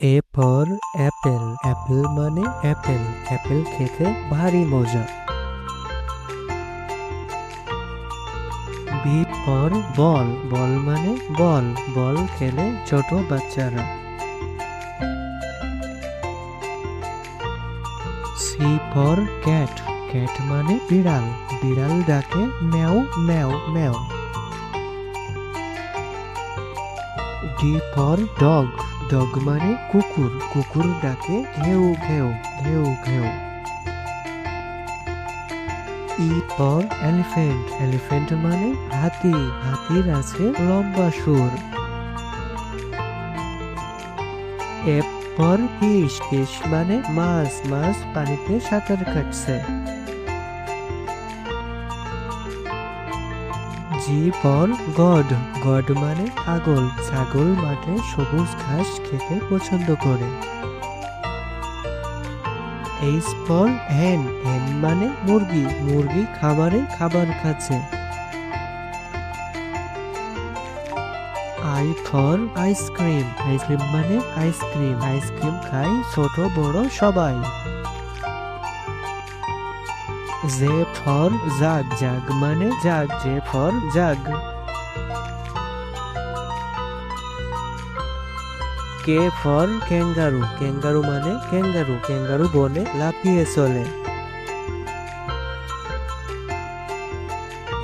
A for Apple, Apple মানে Apple, Apple খেতে ভারী মজা। বি ফর বল, বল মানে বল, বল খেলে ছোট বাচ্চারা। সি ফর ক্যাট, ক্যাট মানে বিড়াল, বিড়াল ডাকে ম্যাও ম্যাও ম্যাও। ডি ফর ডগ, ডগ মানে কুকুর, কুকুর ডাকে ঘেউ ঘেউ ঘেউ ঘেউ। ই ফর এলিফ্যান্ট, এলিফ্যান্ট মানে হাতি, হাতির আছে লম্বা সুর। এফ ফর ফিশ, ফিশ মানে মাছ, মাছ পানিতে সাঁতার কাটছে। জি ফর গড, গড মানে ছাগল, ছাগল মাঠে সবুজ ঘাস খেতে পছন্দ করে। এইচ ফর হ্যান, হ্যান মানে মুরগি, মুরগি খাবারে খাবার খাচ্ছে। আই ফর আইসক্রিম, আইসক্রিম মানে আইসক্রিম, আইসক্রিম খাই ছোট বড় সবাই। জে ফর জাগ, জাগ মানে jug, J for jug. K for kangaroo, kangaroo মানে ক্যাঙ্গারু, ক্যাঙ্গারু বনে লাফিয়ে চলে।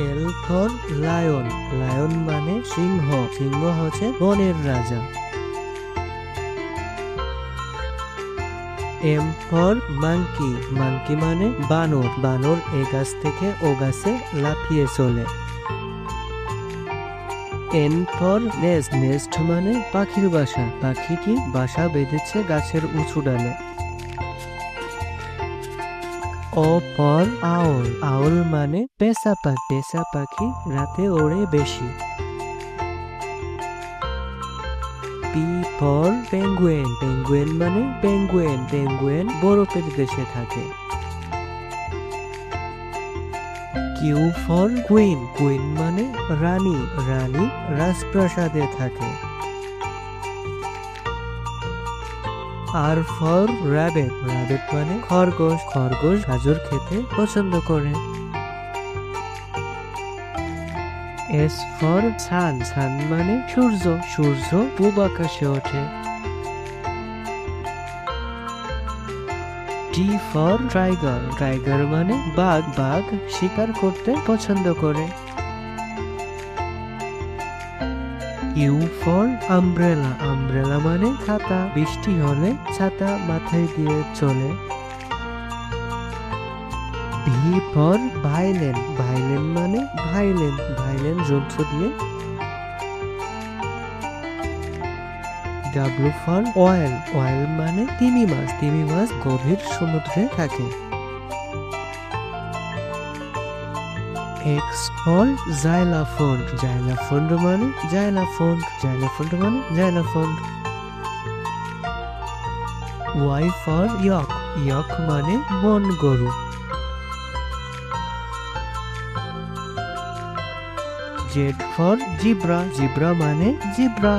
এল ফর লায়ন, লায়ন মানে সিংহ, সিংহ হচ্ছে বনের রাজা। এম ফর মাঙ্কি, মাঙ্কি মানে বানর, বানর এ গাছ থেকে ও গাছে লাফিয়ে চলে। এন ফর নেস্ট, নেস্ট মানে পাখির বাসা, পাখিটি বাসা বেঁধেছে গাছের উঁচু ডালে। ও ফর আউল, আউল মানে পেঁচা পাখি, পেঁচা পাখি রাতে ওড়ে বেশি। পি ফর পেঙ্গুয়েন, পেঙ্গুয়েন মানে পেঙ্গুয়েন, পেঙ্গুয়েন বরফের দেশে থাকে। কিউ ফর কুইন, কুইন মানে রানী, রানী রাজপ্রাসাদে থাকে। আর ফর র্যাবেট, র্যাবেট মানে খরগোশ, খরগোশ গাজর খেতে পছন্দ করে। এস ফর সান, সান মানে সূর্য, সূর্য পূব আকাশে ওঠে। টি ফর টাইগার, টাইগার মানে বাঘ, বাঘ শিকার করতে পছন্দ করে। ইউ ফর আমব্রেলা, আমব্রেলা মানে ছাতা, বৃষ্টি হলে ছাতা মাথায় দিয়ে চলে। ভি ফর ভাইলেন, ভাইলেন মানে ভাইলেন, ভাইলেন যন্ত্র দিয়ে। ডাব্লু ফর অয়েল, অয়েল মানে তিমি মাছ, তিমি মাছ গভীর সমুদ্রে থাকে। এক্স ফর জাইলাফন্ড, জাইলাফন্ড মানে জাইলাফন্ড, জাইলাফন্ড মানে জাইলাফন্ড। ওয়াই ফর ইয়ক, ইয়ক মানে বন গরু। জেড ফর জিব্রা, জিব্রা মানে জিব্রা।